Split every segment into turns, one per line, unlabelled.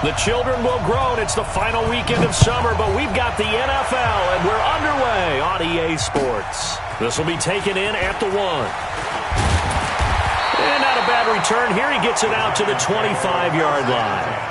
The children will groan. It's the final weekend of summer, but we've got the NFL, and we're underway on EA Sports. This will be taken in at the 1. And not a bad return here. He gets it out to the 25-yard line.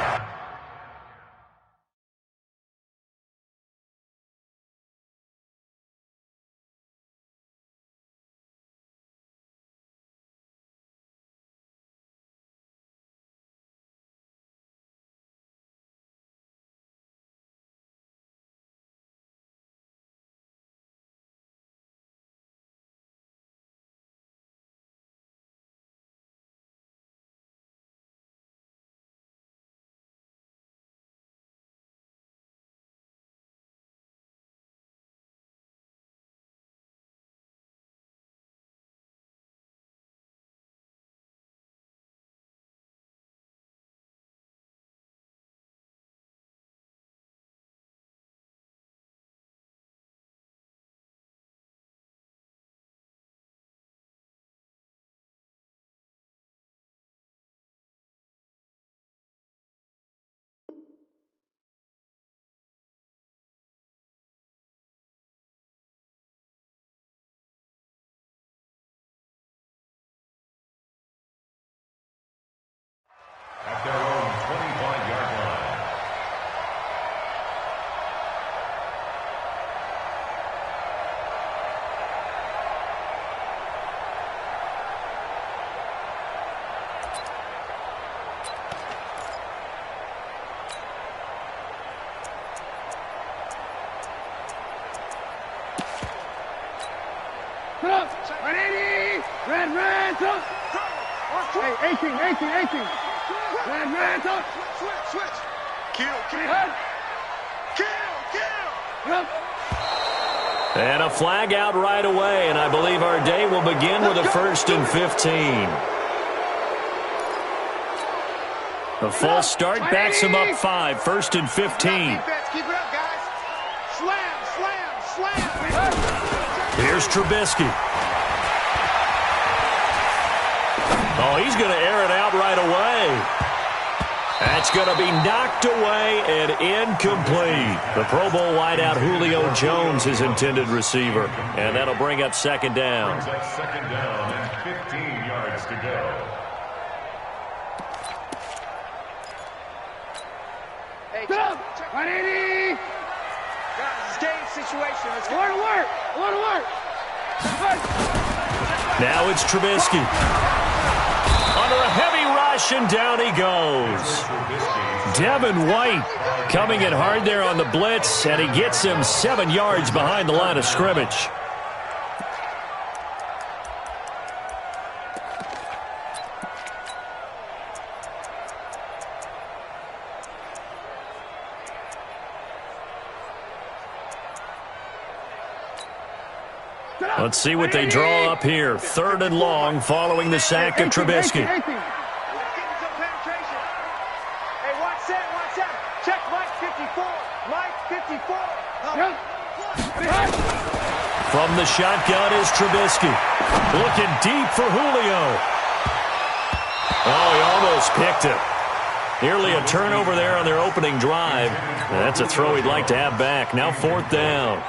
At their own 25-yard line.
Put up! 180! Red, up! Hey, 18! Red, up! Switch! Kill! Yep.
And a flag out right away, and I believe our day will begin with a 1st and 15. The false start backs him up 5, 1st and 15.
Keep it up, guys. Slam.
Here's Trubisky. Oh, he's going to air it out right away. That's going to be knocked away and incomplete. The Pro Bowl wideout Julio Jones, his intended receiver. And that'll bring up 2nd down.
Brings up 2nd down and 15 yards to go.
Hey, get up! 180! Guys, it's game situation. Let's go to work!
Now it's Trubisky. Under a heavy rush, and down he goes. Devin White coming in hard there on the blitz, and he gets him 7 yards behind the line of scrimmage. Let's see what they draw up here. 3rd and long following the sack of Trubisky.
Hey, watch that. Check Mike 54.
From the shotgun is Trubisky. Looking deep for Julio. Oh, he almost picked it. Nearly a turnover there on their opening drive. That's a throw he'd like to have back. Now 4th down.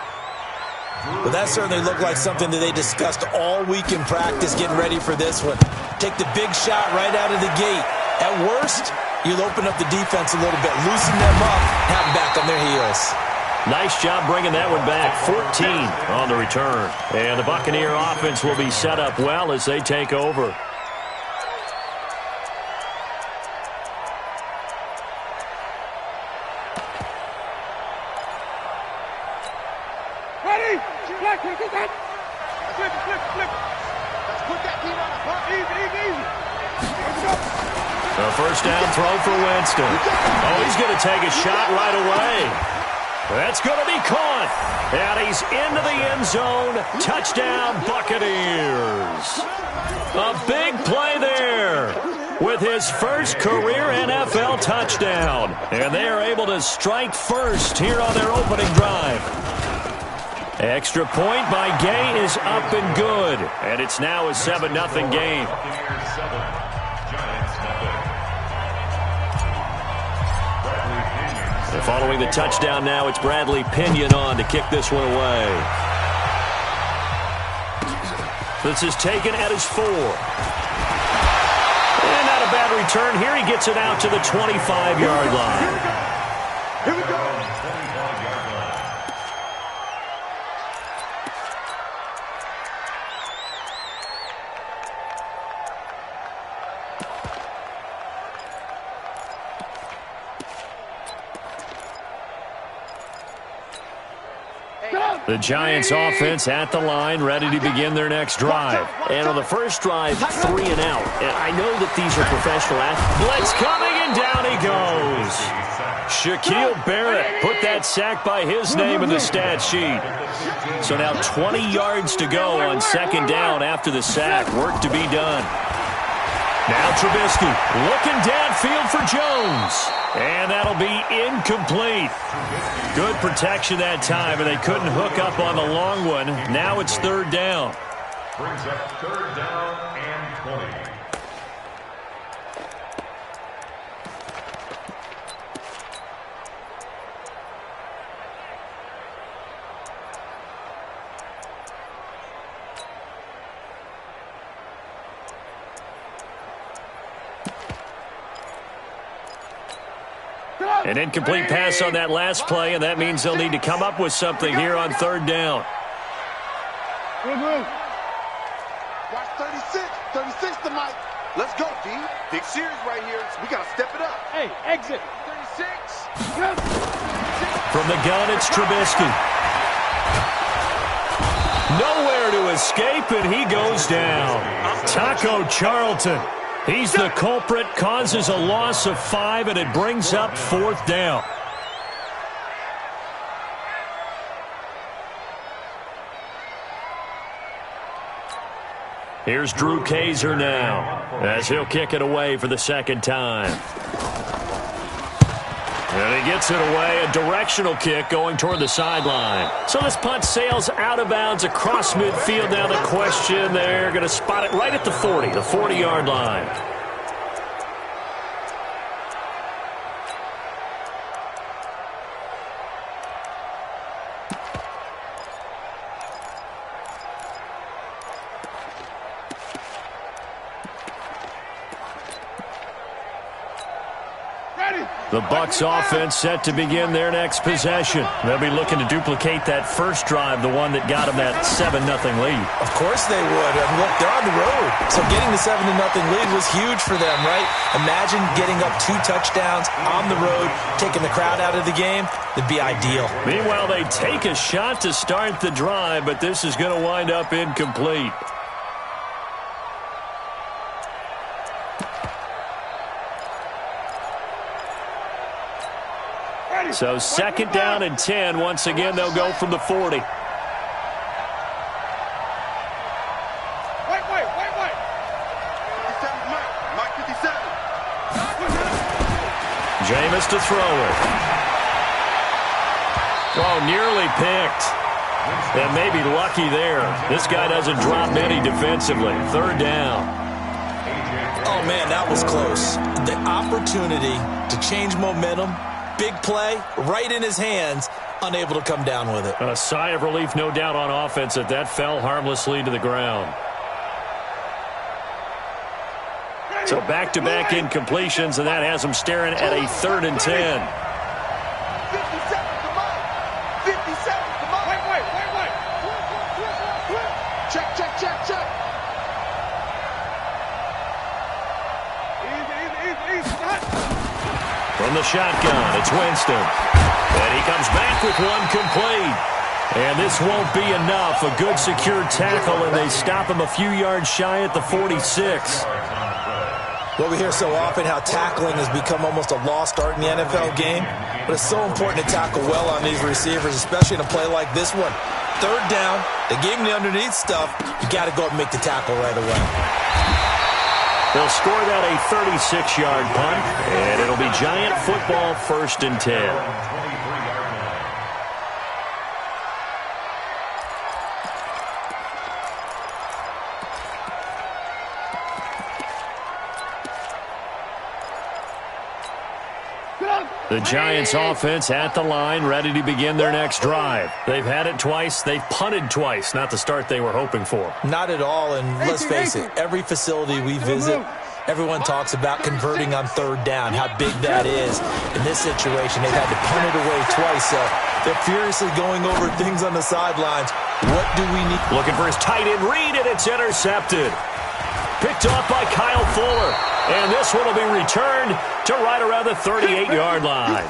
Well, that certainly looked like something that they discussed all week in practice getting ready for this one. Take the big shot right out of the gate. At worst, you'll open up the defense a little bit, loosen them up, have them back on their heels.
Nice job bringing that one back. 14 on the return. And the Buccaneer offense will be set up well as they take over.
Ready? Flip. Let's put that team on the clock. Easy.
A 1st down throw for Winston. Oh, he's going to take a shot right away. That's going to be caught. And he's into the end zone. Touchdown, Buccaneers. A big play there with his first career NFL touchdown. And they are able to strike first here on their opening drive. Extra point by Gay is up and good. And it's now a 7-0 game. Following the touchdown now, it's Bradley Pinion on to kick this one away. This is taken at his 4. And not a bad return here. He gets it out to the 25-yard line.
Here we go.
The Giants offense at the line, ready to begin their next drive. And on the first drive, 3 and out. And I know that these are professional athletes. Blitz coming, and down he goes. Shaquille Barrett put that sack by his name in the stat sheet. So now 20 yards to go on second down after the sack. Work to be done. Now Trubisky looking downfield for Jones. And that'll be incomplete. Good protection that time, and they couldn't hook up on the long one. Now it's third down.
Brings up third down and 20.
An incomplete pass on that last play, and that means they'll need to come up with something here on third down.
Watch 36. 36 to Mike. Let's go, D. Big series right here. We got to step it up. Hey, exit. 36.
From the gun, it's Trubisky. Nowhere to escape, and he goes down. Taco Charlton. He's the culprit, causes a loss of 5, and it brings up fourth down. Here's Drew Kaiser now, as he'll kick it away for the second time. And he gets it away, a directional kick going toward the sideline. So this punt sails out of bounds across midfield. Now the question, they're going to spot it right at the 40, the 40-yard line. The Bucs offense set to begin their next possession. They'll be looking to duplicate that first drive, the one that got them that 7-0 lead.
Of course they would. And look, they're on the road. So getting the 7-0 lead was huge for them, right? Imagine getting up 2 touchdowns on the road, taking the crowd out of the game. That'd be ideal.
Meanwhile, they take a shot to start the drive, but this is going to wind up incomplete. So second down and 10. Once again, they'll go from the 40.
Wait. Mike 57.
Jameis to throw it. Oh, nearly picked. And maybe lucky there. This guy doesn't drop many defensively. Third down.
Oh, man, that was close. The opportunity to change momentum. Big play, right in his hands, unable to come down with it.
A sigh of relief, no doubt, on offense that fell harmlessly to the ground. So back-to-back incompletions, and that has them staring at a 3rd and 10.
57, come on. 57, come on. Wait. Check. Easy.
From the shotgun, it's Winston. And he comes back with one complete. And this won't be enough. A good secure tackle, and they stop him a few yards shy at the 46.
Well, we hear so often how tackling has become almost a lost art in the NFL game. But it's so important to tackle well on these receivers, especially in a play like this one. Third down, they gave him the underneath stuff. You got to go up and make the tackle right away.
They'll score that a 36-yard punt, and it'll be Giant football, 1st and 10. The Giants offense at the line, ready to begin their next drive. They've had it twice. They've punted twice. Not the start they were hoping for.
Not at all, and let's face it, every facility we visit, everyone talks about converting on third down, how big that is. In this situation, they've had to punt it away twice, so they're furiously going over things on the sidelines. What do we need?
Looking for his tight end read, and it's intercepted. Picked off by Kyle Fuller. And this one will be returned to right around the 38-yard line.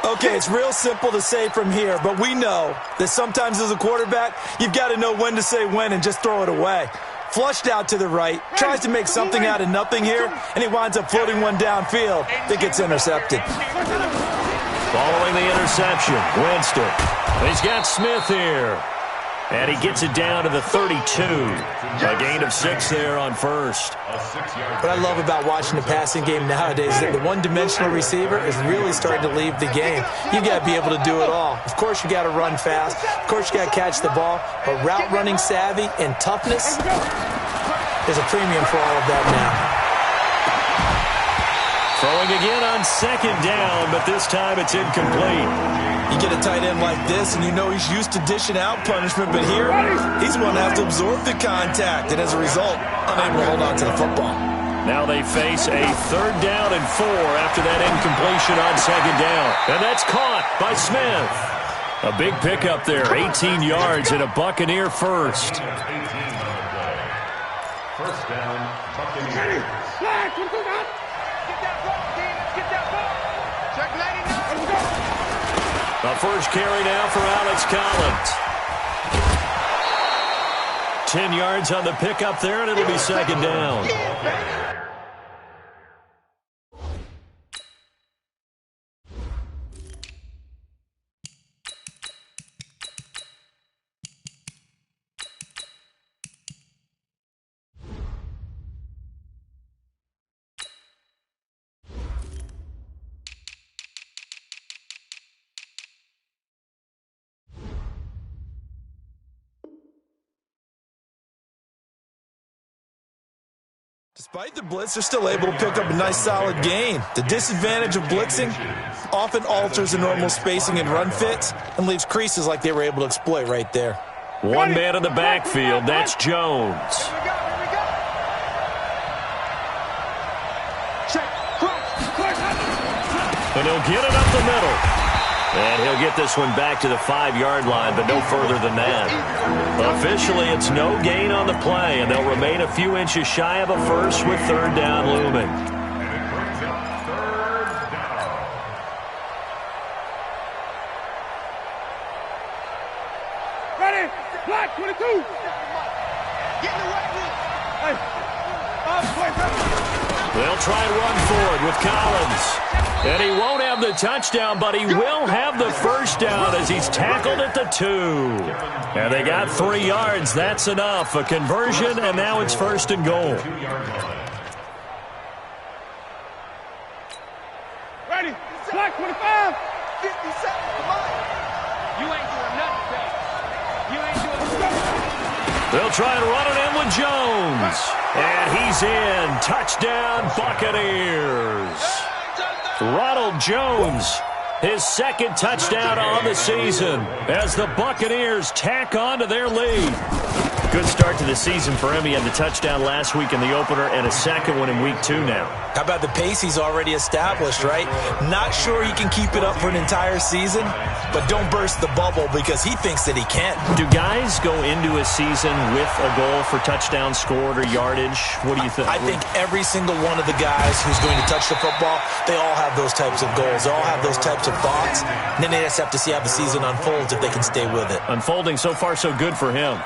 Okay, it's real simple to say from here, but we know that sometimes as a quarterback, you've got to know when to say when and just throw it away. Flushed out to the right, tries to make something out of nothing here, and he winds up floating one downfield that gets intercepted.
Following the interception, Winston. He's got Smith here. And he gets it down to the 32. A gain of 6 there on first.
What I love about watching the passing game nowadays is that the one-dimensional receiver is really starting to leave the game. You've got to be able to do it all. Of course, you got to run fast. Of course, you got to catch the ball. But route running savvy and toughness, there's a premium for all of that now.
Throwing again on second down, but this time it's incomplete.
You get a tight end like this, and you know he's used to dishing out punishment, but here, he's going to have to absorb the contact, and as a result, unable to hold on to the football.
Now they face a 3rd down and 4 after that incompletion on second down. And that's caught by Smith. A big pickup there, 18 yards and a Buccaneer first.
18 on the play. First down, Buccaneers.
The first carry now for Alex Collins. 10 yards on the pickup there, and it'll be second down.
Despite the blitz, they're still able to pick up a nice solid gain. The disadvantage of blitzing often alters the normal spacing and run fits and leaves creases like they were able to exploit right there.
One man in the backfield, that's Jones. And he'll get it up the middle. And he'll get this one back to the 5-yard line, but no further than that. Officially, it's no gain on the play, and they'll remain a few inches shy of a first with 3rd down looming.
And it brings up 3rd down.
Ready? Black 22. Get in the right wheel. Hey.
They'll try and run forward with Collins. And he won't have the touchdown, but he will have the first down as he's tackled at the 2. And they got 3 yards. That's enough. A conversion, and now it's 1st and goal.
Ready? Black 25. 50 seconds. Come on. You ain't doing nothing, Jay. You ain't doing nothing.
They'll try and run it in with Jones. And he's in. Touchdown, Buccaneers. Ronald Jones, his 2nd touchdown on the season as the Buccaneers tack on to their lead. Good start to the season for him. He had the touchdown last week in the opener and a 2nd one in week 2 now.
How about the pace he's already established, right? Not sure he can keep it up for an entire season, but don't burst the bubble because he thinks that he can.
Do guys go into a season with a goal for touchdowns scored or yardage? What do you think?
I think every single one of the guys who's going to touch the football, they all have those types of goals. They all have those types of thoughts. And then they just have to see how the season unfolds if they can stay with it.
Unfolding so far so good for him.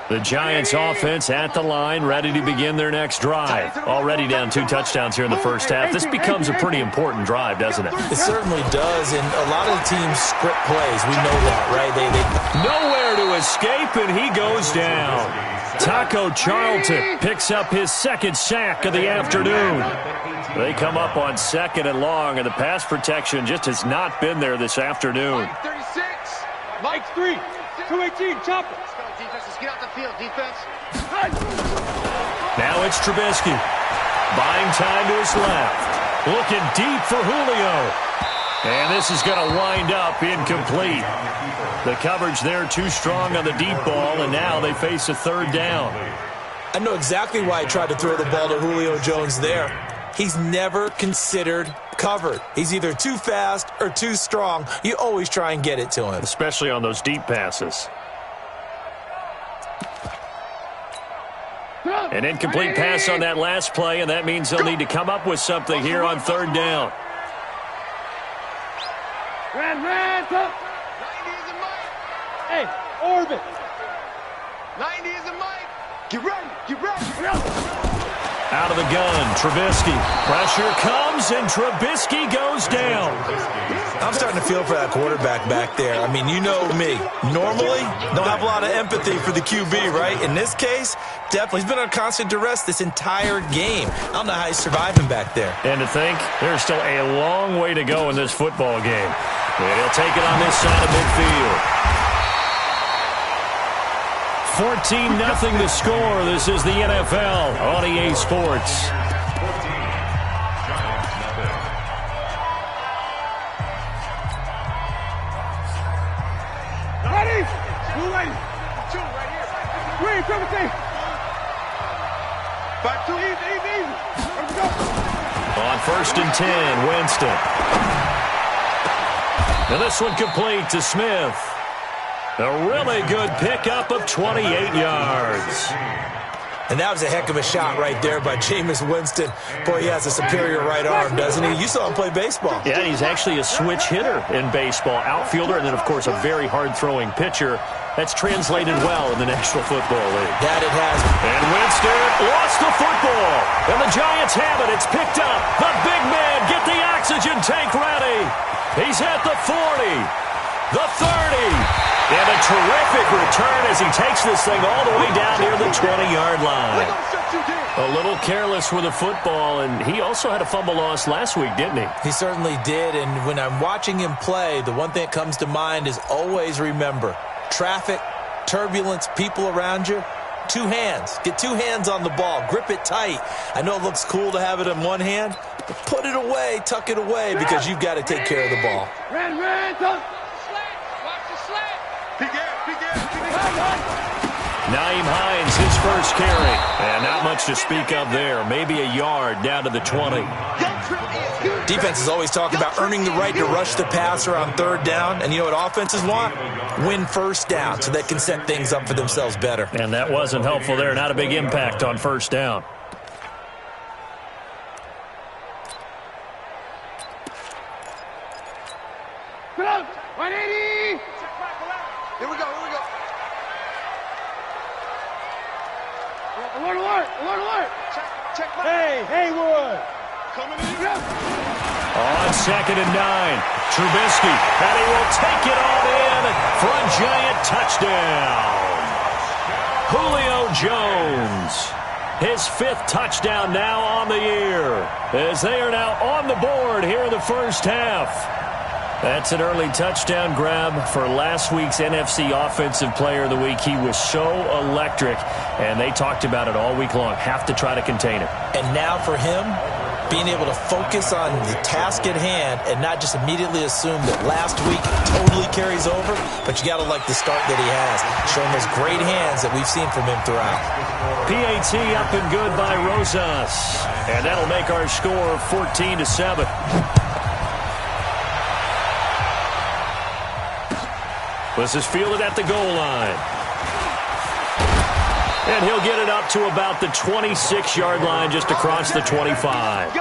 The Giants offense at the line, ready to begin their next drive. Already down 2 touchdowns here in the first half. This becomes a pretty important drive, doesn't it?
It certainly does, and a lot of the teams script plays. We know that, right? They
Nowhere to escape, and he goes down. Taco Charlton picks up his 2nd sack of the afternoon. They come up on 2nd and long, and the pass protection just has not been there this afternoon.
Mike 36.
Mike 3. 218. Chopper.
Let's go, defense. Let's get out the field, defense.
Now it's Trubisky. Buying time to his left. Looking deep for Julio. And this is going to wind up incomplete. The coverage there too strong on the deep ball, and now they face a 3rd down.
I know exactly why I tried to throw the ball to Julio Jones there. He's never considered covered. He's either too fast or too strong. You always try and get it to him.
Especially on those deep passes. An incomplete pass on that last play, and that means they'll need to come up with something here on 3rd down.
Ran, up.
90 is a Mike.
Hey, orbit.
90 is a Mike. Get ready. Get ready.
Out of the gun, Trubisky. Pressure comes, and Trubisky goes down.
I'm starting to feel for that quarterback back there. I mean, you know me. Normally, don't have a lot of empathy for the QB, right? In this case, definitely. He's been on constant duress this entire game. I don't know how he's surviving back there.
And to think, there's still a long way to go in this football game. And he'll take it on this side of midfield. 14-0 the score. This is the NFL on EA Sports.
14, Giants nothing.
Ready? Two ready.
2 right here.
Three, triple T.
5-2.
Easy. Let's go.
On 1st and 10, Winston. Now this one complete to Smith. A really good pickup of 28 yards.
And that was a heck of a shot right there by Jameis Winston. Boy, he has a superior right arm, doesn't he? You saw him play baseball.
Yeah, he's actually a switch hitter in baseball. Outfielder, and then, of course, a very hard-throwing pitcher. That's translated well in the National Football League.
That it has.
And Winston lost the football. And the Giants have it. It's picked up. The big man, get the oxygen tank ready. He's at the 40, the 30. And a terrific return as he takes this thing all the way down near the 20-yard line. A little careless with the football, and he also had a fumble loss last week, didn't he?
He certainly did, and when I'm watching him play, the one thing that comes to mind is always remember, traffic, turbulence, people around you, 2 hands. Get 2 hands on the ball. Grip it tight. I know it looks cool to have it in one hand, but put it away, tuck it away, because you've got to take care of the ball.
Ran, touch.
Nyheim Hines, his first carry. And not much to speak of there. Maybe a yard down to the 20.
Defenses always talk about earning the right to rush the passer on 3rd down. And you know what offenses want? Win 1st down so they can set things up for themselves better.
And that wasn't helpful there. Not a big impact on 1st down.
Put up. 180.
Here we go.
Alert.
Check.
Hey, Haywood.
Coming in.
On 2nd and 9, Trubisky, and he will take it all in for a giant touchdown. Julio Jones, his 5th touchdown now on the year, as they are now on the board here in the first half. That's an early touchdown grab for last week's NFC Offensive Player of the Week. He was so electric, and they talked about it all week long. Have to try to contain it.
And now for him, being able to focus on the task at hand and not just immediately assume that last week totally carries over, but you got to like the start that he has, showing those great hands that we've seen from him throughout.
PAT up and good by Rosas, and that'll make our score 14-7. This is fielded at the goal line. And he'll get it up to about the 26-yard line, just across the 25.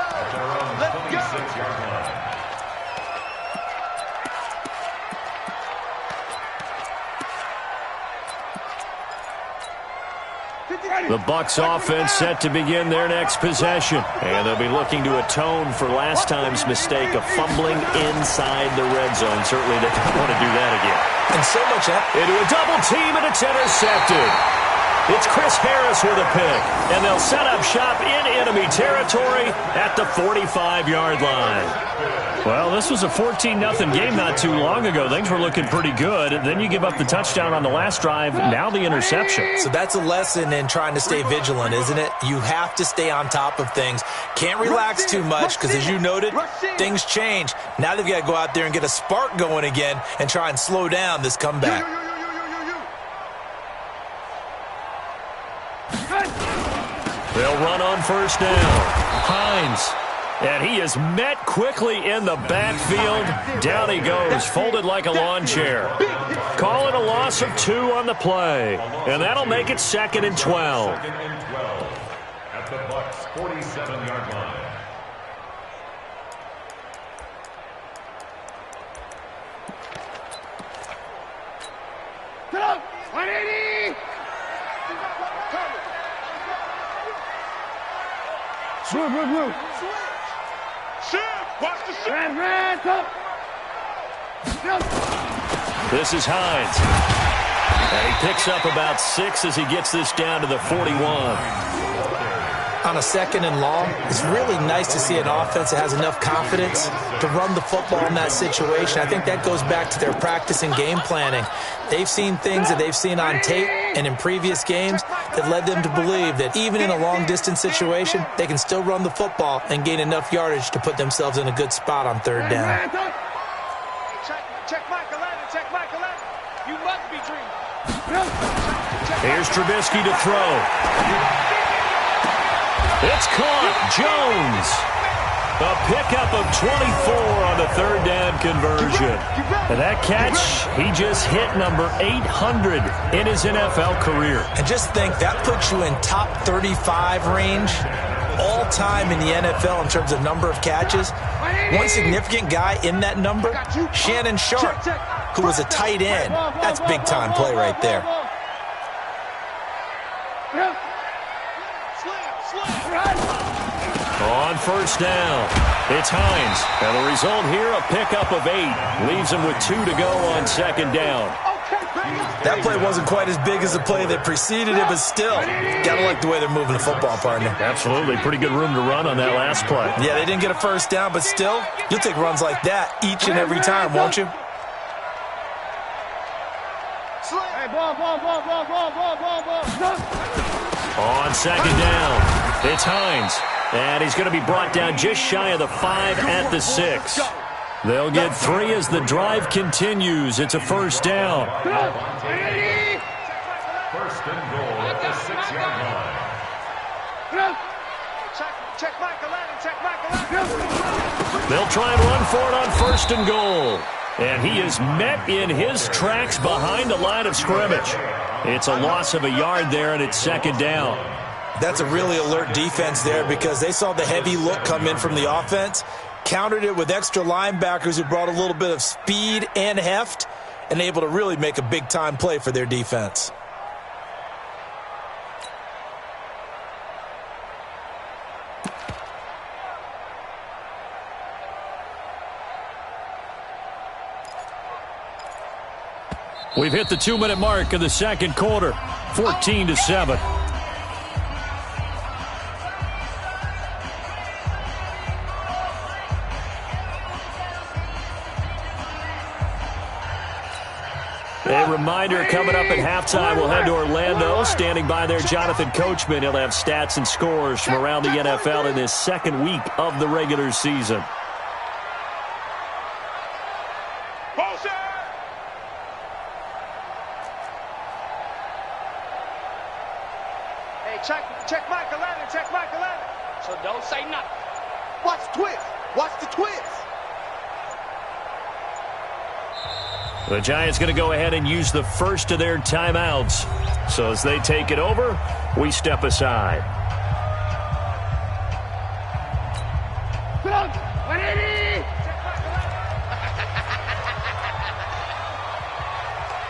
The Bucs offense set to begin their next possession. And they'll be looking to atone for last time's mistake of fumbling inside the red zone. Certainly they don't want to do that again.
And so much
into a double team, and it's intercepted. It's Chris Harris with a pick, and they'll set up shop in enemy territory at the 45-yard line. Well, this was a 14-0 game not too long ago. Things were looking pretty good. Then you give up the touchdown on the last drive, now the interception.
So that's a lesson in trying to stay vigilant, isn't it? You have to stay on top of things. Can't relax too much because, as you noted, things change. Now they've got to go out there and get a spark going again and try and slow down this comeback.
They'll run on first down. Hines. And he is met quickly in the backfield. Down he goes, folded like a lawn chair. Calling a loss of 2 on the play. And that'll make it 2nd and 12.
2nd and 12 at the Bucs' 47-yard line.
Get up! 180! Move.
Shift! Watch the shift!
Red, top!
This is Hines. And he picks up about 6 as he gets this down to the 41.
On a 2nd and long, it's really nice to see an offense that has enough confidence to run the football in that situation. I think that goes back to their practice and game planning. They've seen things that they've seen on tape and in previous games that led them to believe that even in a long-distance situation, they can still run the football and gain enough yardage to put themselves in a good spot on 3rd down.
Check Michael Allen, check Michael Allen. You must be dreaming.
Here's Trubisky to throw. It's caught. Jones. A pickup of 24 on the 3rd down conversion. And that catch, he just hit number 800 in his NFL career.
And just think, that puts you in top 35 range all time in the NFL in terms of number of catches. One significant guy in that number, Shannon Sharp, who was a tight end. That's big-time play right there.
On first down, it's Hines. And the result here, a pickup of 8. Leaves him with 2 to go on 2nd down.
That play wasn't quite as big as the play that preceded it, but still, gotta like the way they're moving the football, partner.
Absolutely. Pretty good room to run on that last play.
Yeah, they didn't get a first down, but still, you'll take runs like that each and every time, won't you?
Hey, ball.
On 2nd down, it's Hines. And he's going to be brought down just shy of the 5 at the 6. They'll get 3 as the drive continues. It's a first down.
1st and goal at the 6-yard line.
Check Michael Allen.
They'll try and run for it on 1st and goal. And he is met in his tracks behind the line of scrimmage. It's a loss of a yard there, and it's 2nd down.
That's a really alert defense there because they saw the heavy look come in from the offense, countered it with extra linebackers who brought a little bit of speed and heft, and able to really make a big-time play for their defense.
We've hit the 2-minute mark of the 2nd quarter, 14-7. A reminder, coming up at halftime, we'll head to Orlando. Standing by there, Jonathan Coachman. He'll have stats and scores from around the NFL in his 2nd week of the regular season.
Hey, check Michael Allen. So don't say nothing.
Watch the twist. Watch the twist.
The Giants going to go ahead and use the first of their timeouts. So as they take it over, we step aside.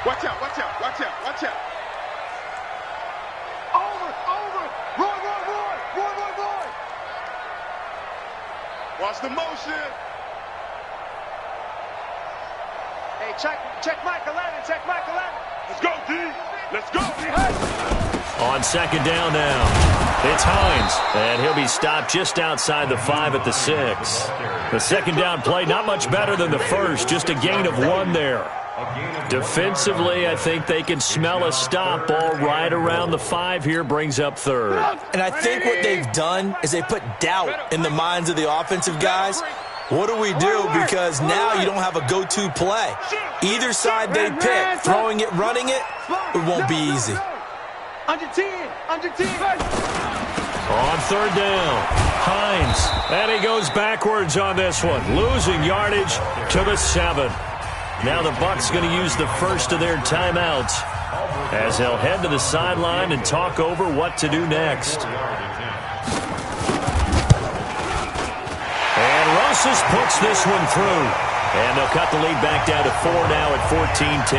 Watch out. Over. Roy. Watch the motion.
Hey, check Michael Allen.
Let's go, D. Let's go.
On second down now, it's Hines, and he'll be stopped just outside the 5 at the 6. The second down play, not much better than the first, just a gain of 1 there. Defensively, I think they can smell a stop. Ball right around the 5 here, brings up third.
And I think what they've done is they put doubt in the minds of the offensive guys. What do we do? Because now you don't have a go-to play. Either side they pick, throwing it, running it, it won't be easy.
Under 10, under 10.
On third down, Hines, and he goes backwards on this one, losing yardage to the 7. Now the Bucs going to use the first of their timeouts as they'll head to the sideline and talk over what to do next. And Rosas puts this one through. And they'll cut the lead back down to 4 now at 14-10.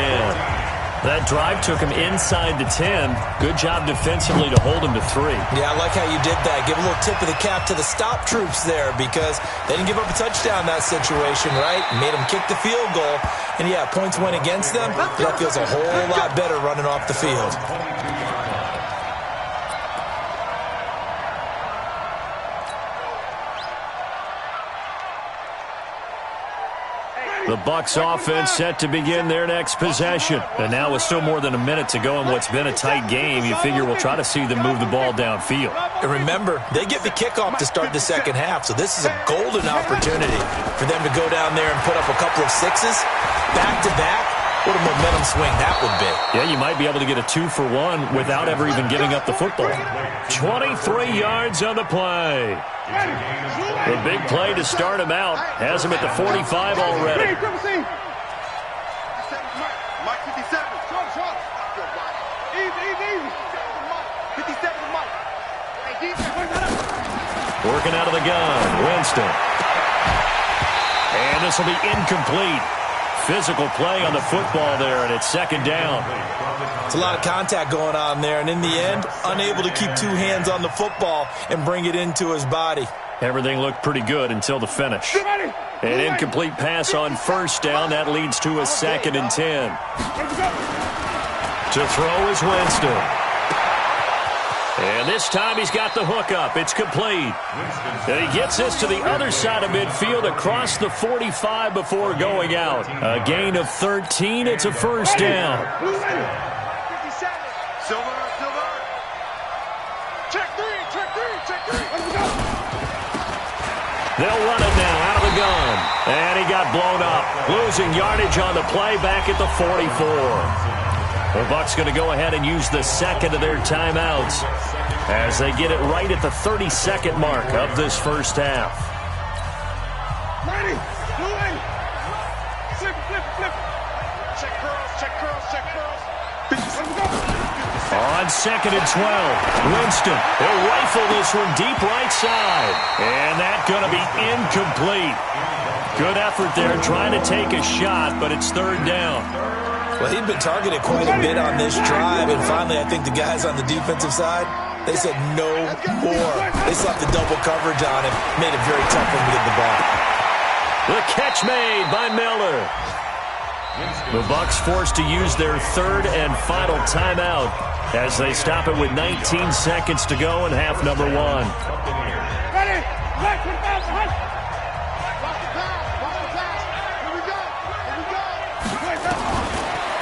That drive took him inside the 10. Good job defensively to hold him to 3.
Yeah, I like how you did that. Give a little tip of the cap to the stop troops there because they didn't give up a touchdown in that situation, right? Made them kick the field goal. And, yeah, points went against them. That feels a whole lot better running off the field.
The Bucs offense set to begin their next possession. And now with still more than a minute to go in what's been a tight game, you figure we'll try to see them move the ball downfield.
And remember, they get the kickoff to start the second half, so this is a golden opportunity for them to go down there and put up a couple of 6s back-to-back. What a momentum swing that would be.
Yeah, you might be able to get a 2-for-1 without ever even giving up the football. 23 yards on the play. The big play to start him out has him at the 45 already.
Mike 57. Easy. 57 to Mike.
Working out of the gun, Winston. And this will be incomplete. Physical play on the football there, and it's second down.
It's a lot of contact going on there, and in the end, unable to keep 2 hands on the football and bring it into his body.
Everything looked pretty good until the finish. An incomplete pass on first down. That leads to a 2nd and 10. To throw is Winston. And this time he's got the hook up. It's complete. And he gets this to the other side of midfield across the 45 before going out. A gain of 13. It's a first down.
57.
Silver.
Check three.
They'll run it now out of the gun. And he got blown up. Losing yardage on the play back at the 44. The Bucs going to go ahead and use the second of their timeouts as they get it right at the 32nd mark of this first half. On 2nd and 12, Winston, he'll rifle this one deep right side. And that's going to be incomplete. Good effort there trying to take a shot, but it's third down.
Well, he'd been targeted quite a bit on this drive, and finally I think the guys on the defensive side, they said no more. They slapped the double coverage on him, made it very tough for him to get the ball.
The catch made by Miller. The Bucs forced to use their third and final timeout as they stop it with 19 seconds to go in half number 1.
Ready?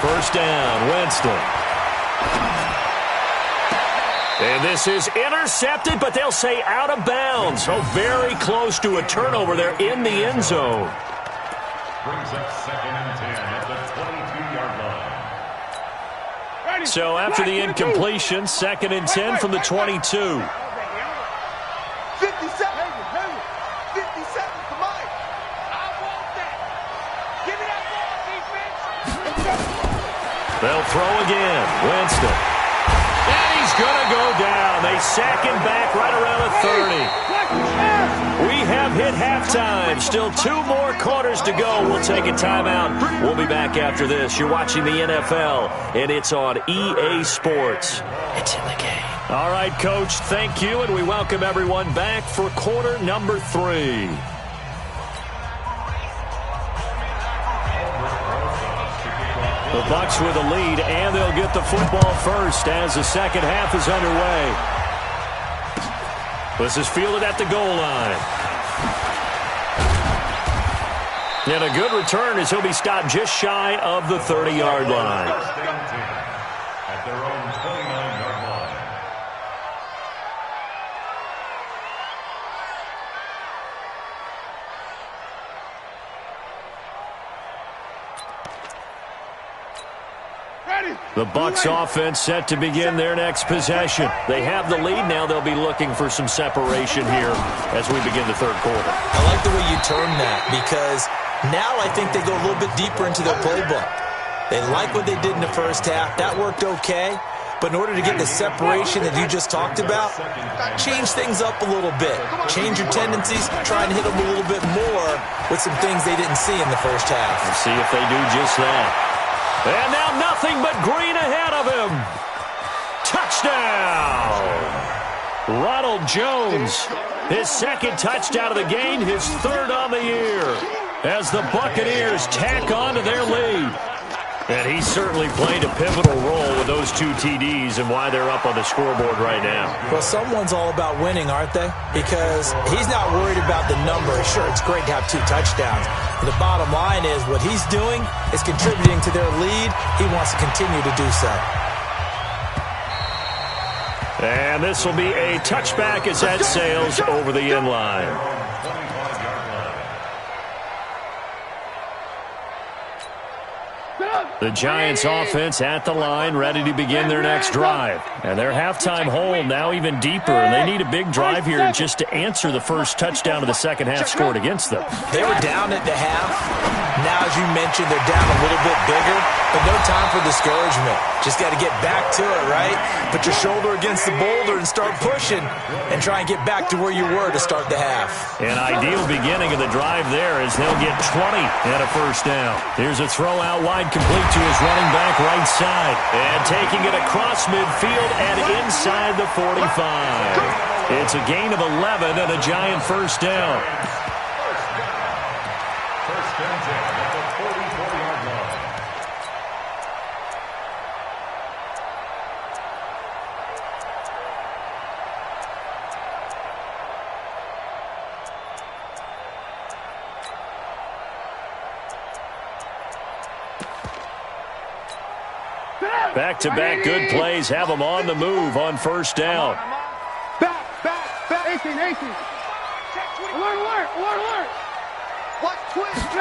First down, Winston. And this is intercepted, but they'll say out of bounds. So very close to a turnover there in the end zone.
Brings up 2nd and 10 at the 22-yard line.
So after the incompletion, 2nd and 10 from the 22.
57 to Mike.
I want that. Give me that ball, defense.
They'll throw again. Winston. And he's going to go down. They sack him back right around the 30. We have hit halftime. Still 2 more quarters to go. We'll take a timeout. We'll be back after this. You're watching the NFL, and it's on EA Sports. It's in the game. All right, Coach, thank you, and we welcome everyone back for quarter number 3. The Bucs with a lead, and they'll get the football first as the second half is underway. This is fielded at the goal line. And a good return as he'll be stopped just shy of the 30-yard line.
At their own 29-yard line.
The Bucs offense set to begin their next possession. They have the lead now. They'll be looking for some separation here as we begin the third quarter.
I like the way you term that because now I think they go a little bit deeper into their playbook. They like what they did in the first half. That worked okay. But in order to get the separation that you just talked about, change things up a little bit. Change your tendencies. Try and hit them a little bit more with some things they didn't see in the first half.
We'll see if they do just that. And now nothing but green ahead of him. Touchdown! Ronald Jones, his second touchdown of the game, his third on the year, as the Buccaneers tack on to their lead. And he certainly played a pivotal role with those two TDs and why they're up on the scoreboard right now.
Well, someone's all about winning, aren't they? Because he's not worried about the number. Sure, it's great to have 2 touchdowns. But the bottom line is what he's doing is contributing to their lead. He wants to continue to do so.
And this will be a touchback as that sails over the end line. The Giants offense at the line, ready to begin their next drive. And their halftime hole now even deeper, and they need a big drive here just to answer the first touchdown of the second half scored against them.
They were down at the half. Now, as you mentioned, they're down a little bit bigger, but no time for discouragement. Just got to get back to it, right? Put your shoulder against the boulder and start pushing and try and get back to where you were to start the half.
An ideal beginning of the drive there as they'll get 20 and a first down. Here's a throw out wide, complete to his running back right side. And taking it across midfield and inside the 45. It's a gain of 11 and a Giant first down.
First and 10 at the 44-yard line.
Back-to-back good plays have them on the move on first down.
Back. 18. Alert. What? Twist.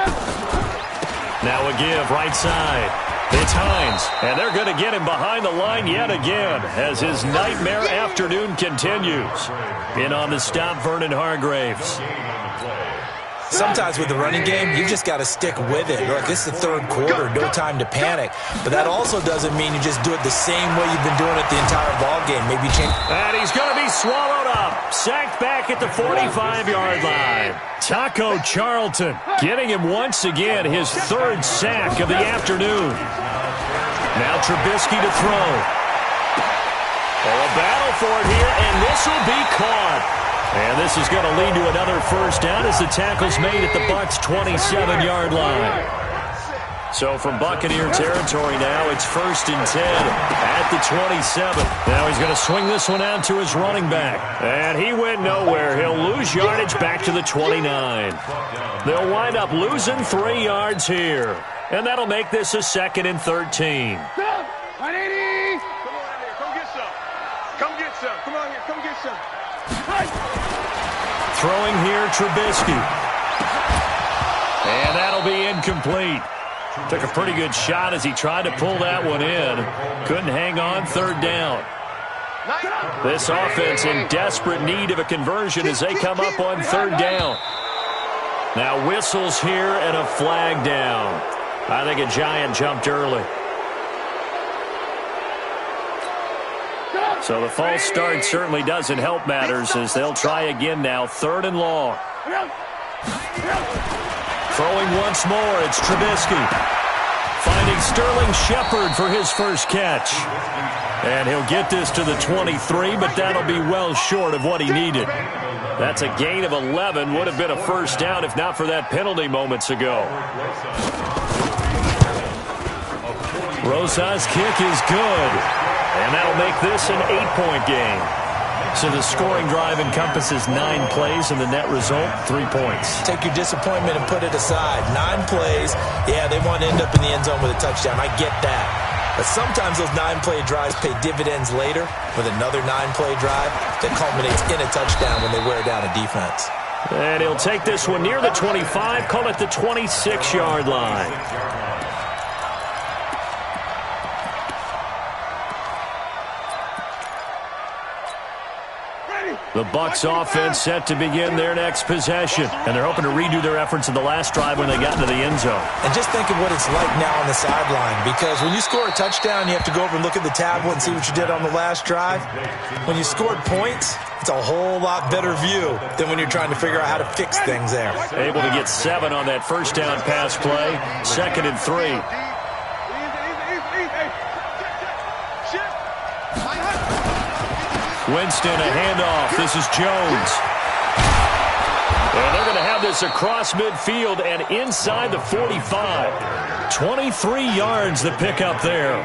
Now a give right side. It's Hines, and they're going to get him behind the line yet again as his nightmare afternoon continues. In on the stop, Vernon Hargraves.
Sometimes with the running game, you just got to stick with it. Look, it's the third quarter, no time to panic. But that also doesn't mean you just do it the same way you've been doing it the entire ball game. Maybe change.
And he's going to be swallowed up. Sacked back at the 45-yard line. Taco Charlton getting him once again his third sack of the afternoon. Now Trubisky to throw. A battle for it here, and this will be caught. And this is going to lead to another first down as the tackle's made at the Bucs' 27-yard line. So from Buccaneer territory now, it's 1st and 10 at the 27. Now he's going to swing this one out to his running back. And he went nowhere. He'll lose yardage back to the 29. They'll wind up losing 3 yards here. And that'll make this a 2nd and 13.
180. Come on in here. Come get some. Come on here. Come get some.
Throwing here, Trubisky. And that'll be incomplete. Took a pretty good shot as he tried to pull that one in. Couldn't hang on, 3rd down. This offense in desperate need of a conversion as they come up on 3rd down. Now whistles here and a flag down. I think a Giant jumped early. So the false start certainly doesn't help matters as they'll try again now. 3rd and long. Throwing once more, it's Trubisky. Finding Sterling Shepard for his first catch. And he'll get this to the 23, but that'll be well short of what he needed. That's a gain of 11. Would have been a first down if not for that penalty moments ago. Rosa's kick is good. And that'll make this an 8-point game. So the scoring drive encompasses 9 plays, and the net result, 3 points.
Take your disappointment and put it aside. 9 plays. Yeah, they want to end up in the end zone with a touchdown. I get that. But sometimes those 9-play drives pay dividends later with another 9-play drive that culminates in a touchdown when they wear down a defense.
And he'll take this one near the 25, call it the 26-yard line. The Bucs offense set to begin their next possession. And they're hoping to redo their efforts in the last drive when they got into the end zone.
And just think of what it's like now on the sideline. Because when you score a touchdown, you have to go over and look at the tablet and see what you did on the last drive. When you scored points, it's a whole lot better view than when you're trying to figure out how to fix things there.
Able to get 7 on that first down pass play. 2nd and 3. Winston, a handoff. This is Jones. And they're going to have this across midfield and inside the 45. 23 yards the pick up there.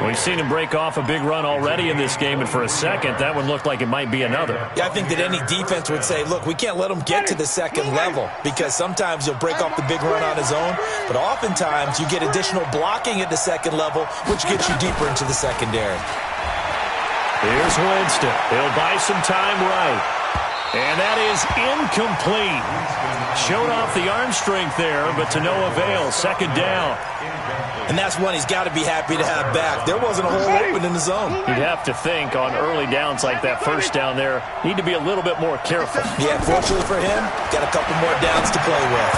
We've seen him break off a big run already in this game, and for a second, that one looked like it might be another.
Yeah, I think that any defense would say, look, we can't let him get to the second level, because sometimes he'll break off the big run on his own, but oftentimes you get additional blocking at the second level, which gets you deeper into the secondary.
Here's Winston. He'll buy some time right. And that is incomplete. Showed off the arm strength there, but to no avail. 2nd down.
And that's one he's got to be happy to have back. There wasn't a hole open in the zone.
You'd have to think on early downs like that first down there, need to be a little bit more careful.
Yeah, fortunately for him, got a couple more downs to play with.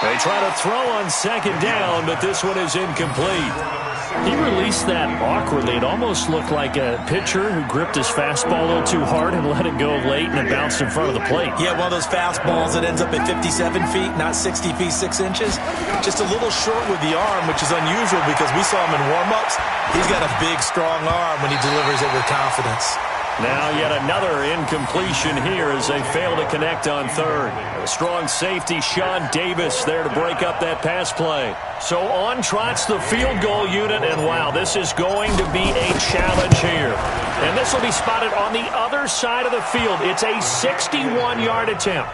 They try to throw on 2nd down, but this one is incomplete. He released that awkwardly. It almost looked like a pitcher who gripped his fastball a little too hard and let it go late, and it bounced in front of the plate.
Yeah, one of those fastballs that ends up at 57 feet, not 60 feet, 6 inches. Just a little short with the arm, which is unusual because we saw him in warm-ups. He's got a big, strong arm when he delivers it with confidence.
Now yet another incompletion here as they fail to connect on 3rd. A strong safety, Sean Davis, there to break up that pass play. So on trots the field goal unit, and wow, this is going to be a challenge here. And this will be spotted on the other side of the field. It's a 61-yard attempt.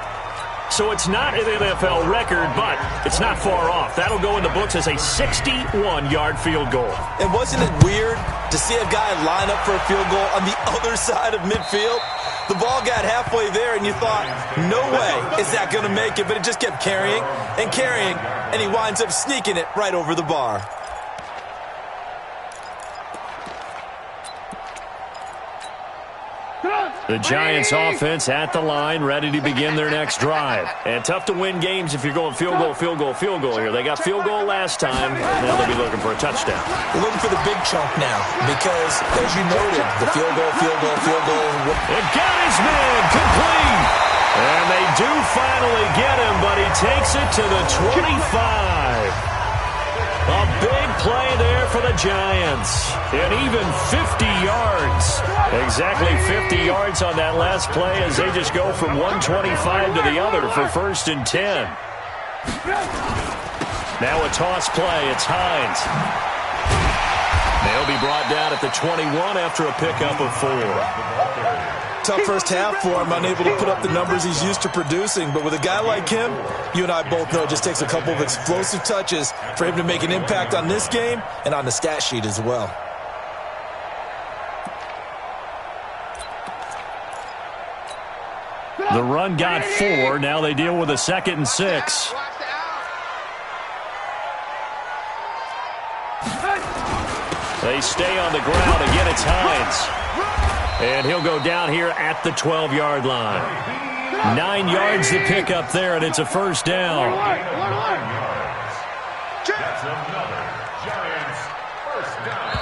So it's not an NFL record, but it's not far off. That'll go in the books as a 61-yard field goal.
And wasn't it weird to see a guy line up for a field goal on the other side of midfield? The ball got halfway there, and you thought, no way is that going to make it, but it just kept carrying, and he winds up sneaking it right over the bar.
The Giants offense at the line, ready to begin their next drive. And tough to win games if you're going field goal here. They got field goal last time. Now they'll be looking for a touchdown.
They're looking for the big chunk now because, as you noted, the field goal.
It got his man complete. And they do finally get him, but he takes it to the 25. A big play there for the Giants. And even 50 yards. Exactly 50 yards on that last play as they just go from 125 to the other for 1st and 10. Now a toss play. It's Hines. They'll be brought down at the 21 after a pickup of 4.
Tough first half for him, unable to put up the numbers he's used to producing. But with a guy like him, you and I both know it just takes a couple of explosive touches for him to make an impact on this game and on the stat sheet as well.
The run got 4. Now they deal with a 2nd and 6. They stay on the ground. Again, it's Hines. And he'll go down here at the 12-yard line. 9 yards to pick up there, and it's a 1st down.
That's another Giants 1st down.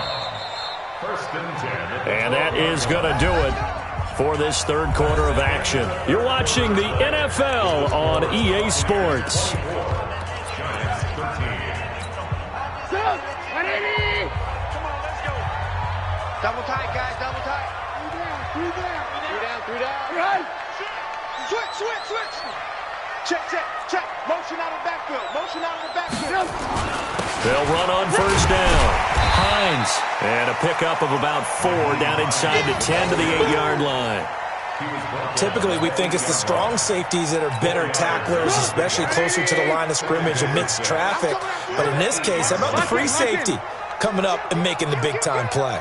1st and 10.
And that is going to do it for this 3rd quarter of action. You're watching the NFL on EA Sports.
Giants 13.
Double tight, guys, double tight. Three down. Right. Switch. Check. Motion out of the backfield.
They'll run on first down. Hines. And a pickup of about 4 down inside the 10 to the 8-yard line.
Typically, we think it's the strong safeties that are better tacklers, especially closer to the line of scrimmage amidst traffic. But in this case, how about the free safety coming up and making the big-time play?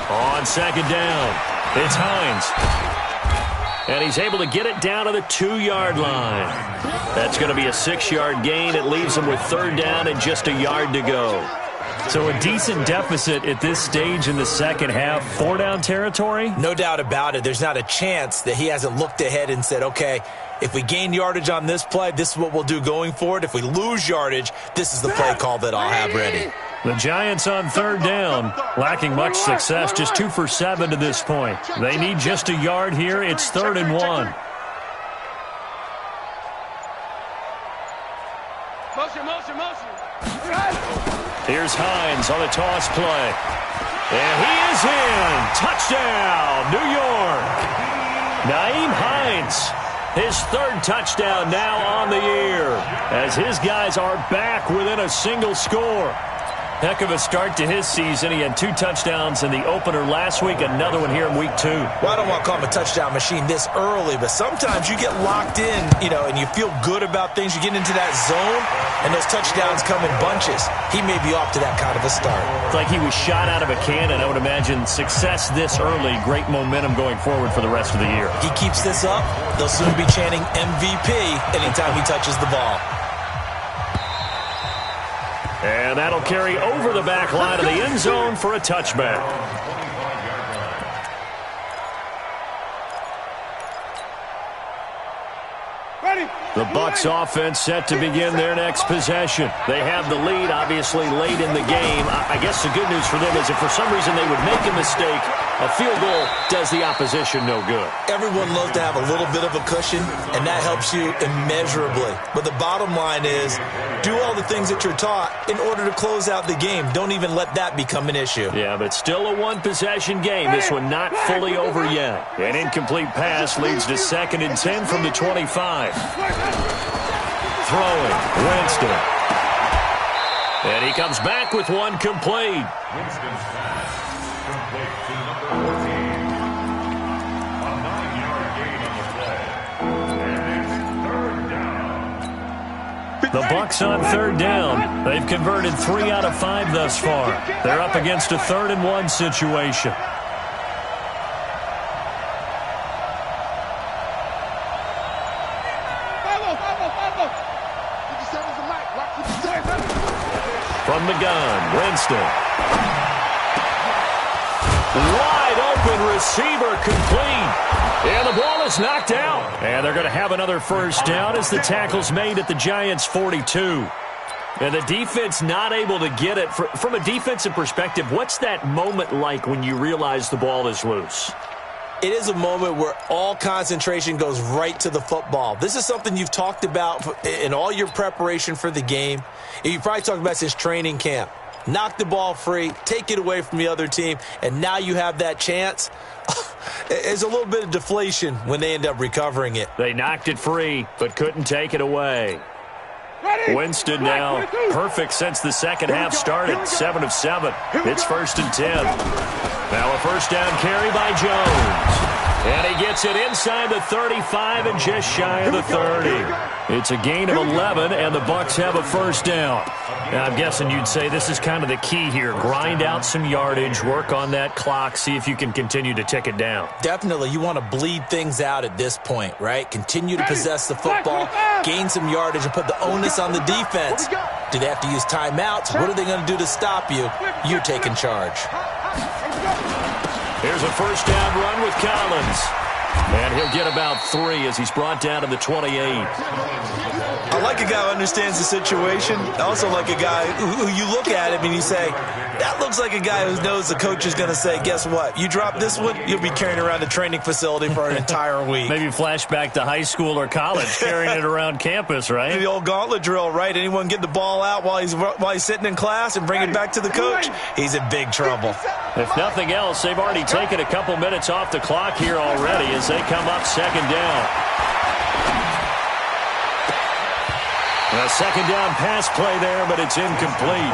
On second down, it's Hines. And he's able to get it down to the 2-yard line. That's going to be a 6-yard gain. It leaves him with third down and just a yard to go.
So a decent deficit at this stage in the second half. 4-down territory?
No doubt about it. There's not a chance that he hasn't looked ahead and said, okay, if we gain yardage on this play, this is what we'll do going forward. If we lose yardage, this is the play call that I'll have ready.
The Giants on third down, lacking much success, just 2 for 7 to this point. They need just a yard here. It's 3rd and 1.
Motion.
Here's Hines on the toss play. And he is in. Touchdown, New York. Nyheim Hines, his 3rd touchdown now on the year, as his guys are back within a single score.
Heck of a start to his season. He had 2 touchdowns in the opener last week, another one here in week 2.
Well, I don't want to call him a touchdown machine this early, but sometimes you get locked in, and you feel good about things. You get into that zone, and those touchdowns come in bunches. He may be off to that kind of a start.
It's like he was shot out of a cannon. I would imagine success this early, great momentum going forward for the rest of the year.
He keeps this up, they'll soon be chanting MVP anytime he touches the ball.
And that'll carry over the back line of the end zone for a touchback. The Bucs offense set to begin their next possession. They have the lead, obviously, late in the game. I guess the good news for them is if for some reason they would make a mistake, a field goal does the opposition no good.
Everyone loves to have a little bit of a cushion, and that helps you immeasurably. But the bottom line is, do all the things that you're taught in order to close out the game. Don't even let that become an issue.
Yeah, but still a one-possession game. This one not fully over yet. An incomplete pass leads to 2nd and 10 from the 25. Throwing, Winston. And he comes back with one complete.
Winston's pass complete to number 14. A 9-yard gain on the play. And it's 3rd down.
The Bucs on 3rd down. They've converted 3 out of 5 thus far. They're up against a 3rd and 1 situation.
From the gun, Winston. Wide open receiver complete. And the ball is knocked out. And they're going to have another first down as the tackle's made at the Giants' 42. And the defense not able to get it. From a defensive perspective, what's that moment like when you realize the ball is loose?
It is a moment where all concentration goes right to the football. This is something you've talked about in all your preparation for the game. You probably talked about since training camp. Knock the ball free, take it away from the other team, and now you have that chance. It's a little bit of deflation when they end up recovering it.
They knocked it free, but couldn't take it away. Winston now perfect since the second half started. 7 of 7. It's 1st and 10. Now a first down carry by Jones. And he gets it inside the 35 and just shy of the 30. It's a gain of 11, and the Bucs have a first down. Now, I'm guessing you'd say this is kind of the key here. Grind out some yardage, work on that clock, see if you can continue to tick it down.
Definitely. You want to bleed things out at this point, right? Continue to possess the football, gain some yardage, and put the onus on the defense. Do they have to use timeouts? What are they going to do to stop you? You're taking charge.
Here's a first down run with Collins. And he'll get about 3 as he's brought down to the 28.
I like a guy who understands the situation. I also like a guy who you look at him and you say, that looks like a guy who knows the coach is going to say, guess what? You drop this one, you'll be carrying around a training facility for an entire week.
Maybe flashback to high school or college, carrying it around campus, right?
The old gauntlet drill, right? Anyone get the ball out while he's sitting in class and bring it back to the coach? He's in big trouble.
If nothing else, they've already taken a couple minutes off the clock here already as they come up 2nd down.
A second down pass play there, but it's incomplete.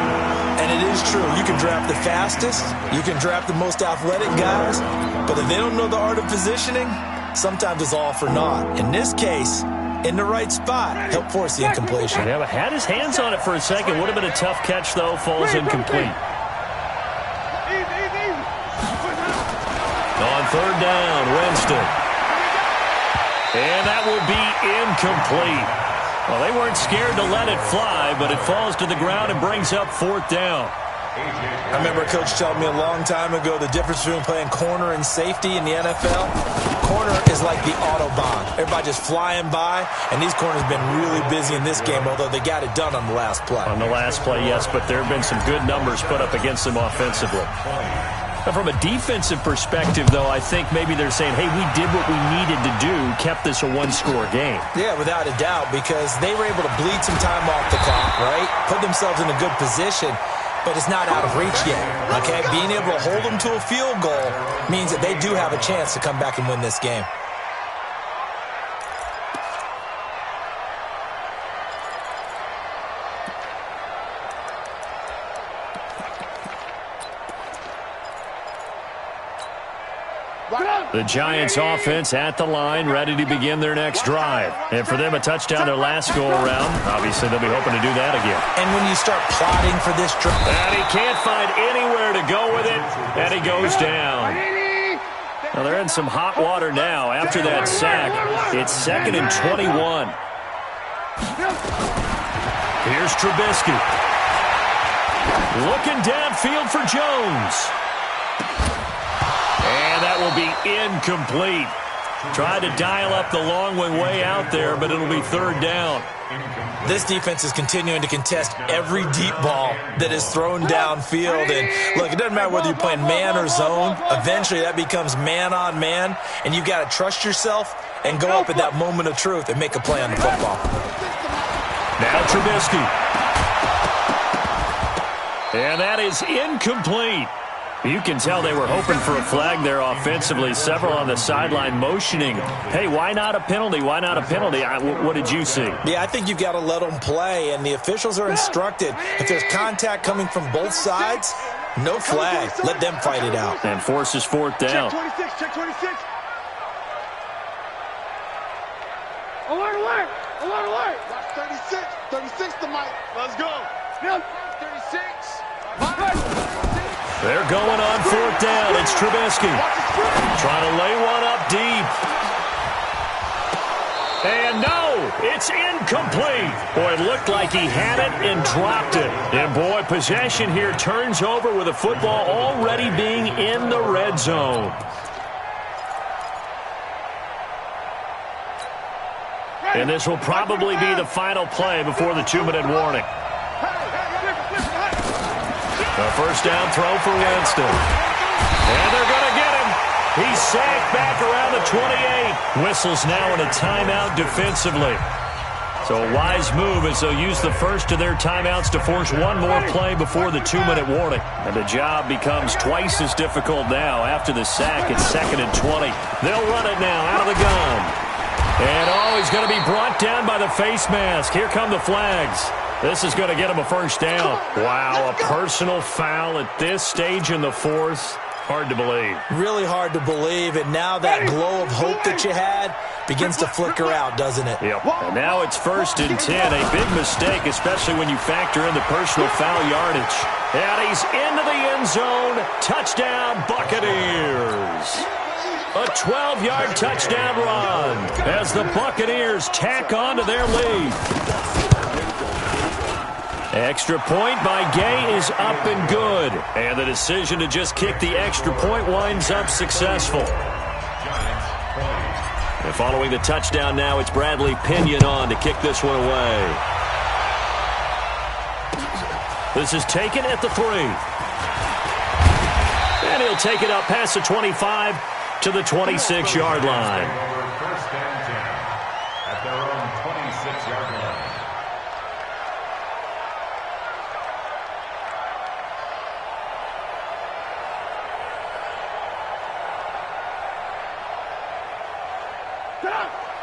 And it is true. You can draft the fastest. You can draft the most athletic guys. But if they don't know the art of positioning, sometimes it's all for naught. In this case, in the right spot, help force the incompletion.
Yeah, but had his hands on it for a second. Would have been a tough catch, though. Falls incomplete. On third down, Winston. And that will be incomplete. Well, they weren't scared to let it fly, but it falls to the ground and brings up fourth down.
I remember a coach telling me a long time ago the difference between playing corner and safety in the NFL. Corner is like the Autobahn. Everybody just flying by, and these corners have been really busy in this game, although they got it done on the last play.
On the last play, yes, but there have been some good numbers put up against them offensively. Now, from a defensive perspective, though, I think maybe they're saying, hey, we did what we needed to do, kept this a one-score game.
Yeah, without a doubt, because they were able to bleed some time off the clock, right? Put themselves in a good position, but it's not out of reach yet, okay? Being able to hold them to a field goal means that they do have a chance to come back and win this game.
The Giants offense at the line, ready to begin their next drive. And for them, a touchdown their last go-around. Obviously, they'll be hoping to do that again.
And when you start plotting for this drive...
And he can't find anywhere to go with it, and he goes down. Now, they're in some hot water now. After that sack, it's 2nd and 21. Here's Trubisky. Looking downfield for Jones. And that will be incomplete. Tried to dial up the long one way out there, but it'll be third down.
This defense is continuing to contest every deep ball that is thrown downfield. And, look, it doesn't matter whether you're playing man or zone. Eventually, that becomes man-on-man, and you've got to trust yourself and go up at that moment of truth and make a play on the football.
Now Trubisky. And that is incomplete. You can tell they were hoping for a flag there offensively. Several on the sideline motioning, hey, why not a penalty? Why not a penalty? What did you see?
Yeah, I think you've got to let them play, and the officials are instructed. If there's contact coming from both sides, no flag. Let them fight it out.
And forces fourth down.
Check 26, check 26. Alert, alert, alert, alert.
Watch 36, 36 to Mike.
Let's go.
36.
They're going on fourth down. It's Trubisky. Trying to lay one up deep. And no, it's incomplete. Boy, it looked like he had it and dropped it. And boy, possession here turns over with the football already being in the red zone. And this will probably be the final play before the 2-minute warning. A first down throw for Winston. And they're going to get him. He's sacked back around the 28. Whistles now in a timeout defensively. So a wise move as they'll use the first of their timeouts to force one more play before the 2-minute warning. And the job becomes twice as difficult now. After the sack, it's 2nd and 20. They'll run it now out of the gun. And he's going to be brought down by the face mask. Here come the flags. This is going to get him a first down. Wow, a personal foul at this stage in the fourth. Hard to believe.
Really hard to believe, and now that glow of hope that you had begins to flicker out, doesn't it?
Yep. And now it's 1st and 10. A big mistake, especially when you factor in the personal foul yardage. And he's into the end zone. Touchdown, Buccaneers. A 12-yard touchdown run as the Buccaneers tack on to their lead. Extra point by Gay is up and good. And the decision to just kick the extra point winds up successful. And following the touchdown now, it's Bradley Pinion on to kick this one away. This is taken at the 3. And he'll take it up past the 25 to the 26-yard line.
First and 10 at their own 26-yard line.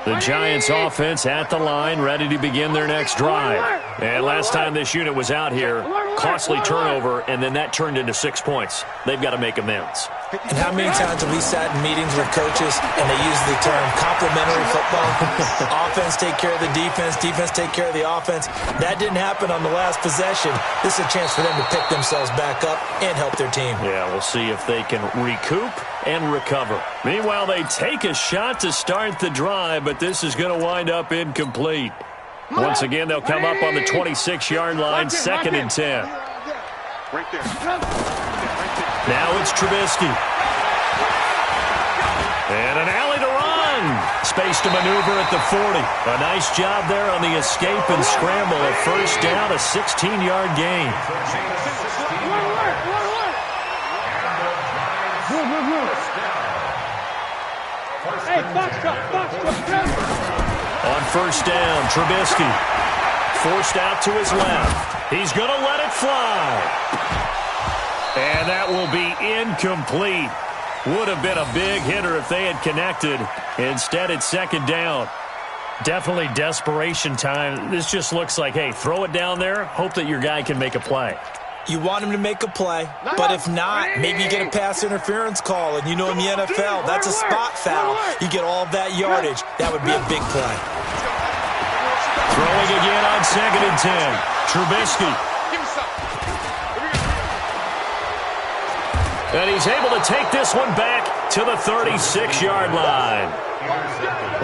The Giants offense at the line, ready to begin their next drive. And last time this unit was out here, costly turnover, and then that turned into 6 points. They've got to make amends.
And how many times have we sat in meetings with coaches and they use the term complementary football? Offense take care of the defense, defense take care of the offense. That didn't happen on the last possession. This is a chance for them to pick themselves back up and help their team.
Yeah, we'll see if they can recoup and recover. Meanwhile, they take a shot to start the drive, but this is going to wind up incomplete. Once again, they'll come up on the 26-yard line, 2nd and 10.
Right there.
Now it's Trubisky. And an alley to run. Space to maneuver at the 40. A nice job there on the escape and scramble. A first down, a 16-yard gain.
Hey, box truck.
On first down, Trubisky. Forced out to his left. He's going to let it fly. And that will be incomplete. Would have been a big hitter if they had connected. Instead, it's 2nd down. Definitely desperation time. This just looks like, hey, throw it down there, hope that your guy can make a play.
You want him to make a play, but if not, maybe you get a pass interference call. And you know in the NFL, that's a spot foul. You get all of that yardage. That would be a big play.
Throwing again on 2nd and 10. Trubisky. And he's able to take this one back to the 36-yard line.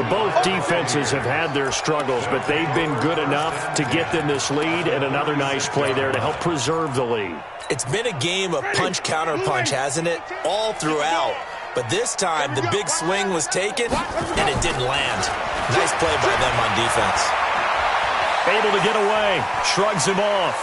Both defenses have had their struggles, but they've been good enough to get them this lead, and another nice play there to help preserve the lead.
It's been a game of punch-counter-punch, hasn't it? All throughout. But this time, the big swing was taken, and it didn't land. Nice play by them on defense.
Able to get away. Shrugs him off.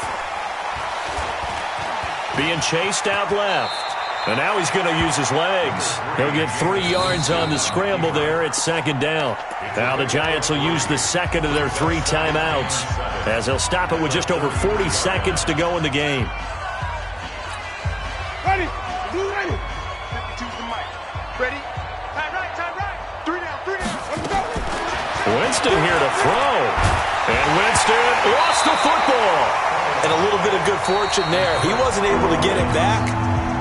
Being chased out left. And now he's going to use his legs. He'll get 3 yards on the scramble there at 2nd down. Now the Giants will use the second of their 3 timeouts as they'll stop it with just over 40 seconds to go in the game.
Ready. Blue ready. Choose the mic. Ready. Time right. 3 down. Let's go.
Winston here to throw. And Winston lost the football.
And a little bit of good fortune there. He wasn't able to get it back,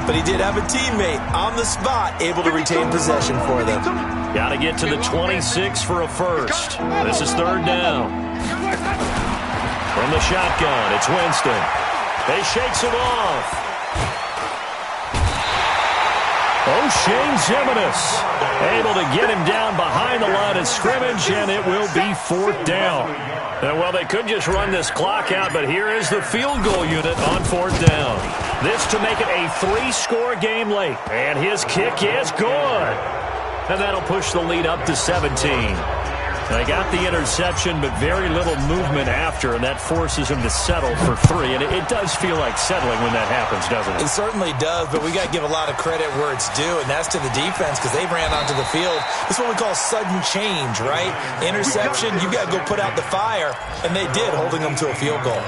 but he did have a teammate on the spot able to retain possession for them.
Got to get to the 26 for a first. This is 3rd down. From the shotgun, it's Winston. He shakes it off. O'Shane Zimenez able to get him down behind the line of scrimmage, and it will be 4th down. And, well, they could just run this clock out, but here is the field goal unit on 4th down. This to make it a 3-score game late. And his kick is good. And that'll push the lead up to 17. They got the interception, but very little movement after, and that forces him to settle for 3. And it does feel like settling when that happens, doesn't it?
It certainly does, but we got to give a lot of credit where it's due, and that's to the defense because they ran onto the field. It's what we call sudden change, right? Interception, you got to go put out the fire, and they did, holding them to a field goal.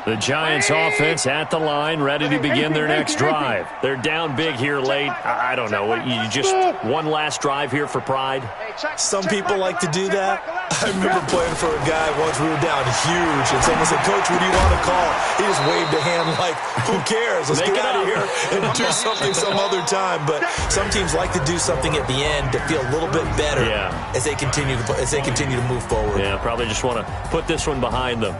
The Giants offense at the line, ready to begin their next drive. They're down big here late. I don't know. You just one last drive here for pride?
Some people like to do that. I remember playing for a guy once. We were down huge, and someone said, "Coach, what do you want to call?" He just waved a hand like, "Who cares? Let's get out of here and do something some other time." But some teams like to do something at the end to feel a little bit better as they continue to move forward.
Yeah, probably just want to put this one behind them.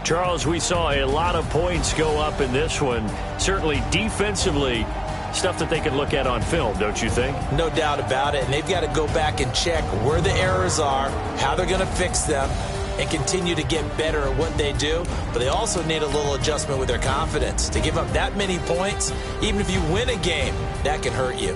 Charles, we saw a lot of points go up in this one. Certainly defensively, stuff that they can look at on film, don't you think?
No doubt about it. And they've got to go back and check where the errors are, how they're going to fix them, and continue to get better at what they do. But they also need a little adjustment with their confidence. To give up that many points, even if you win a game, that can hurt you.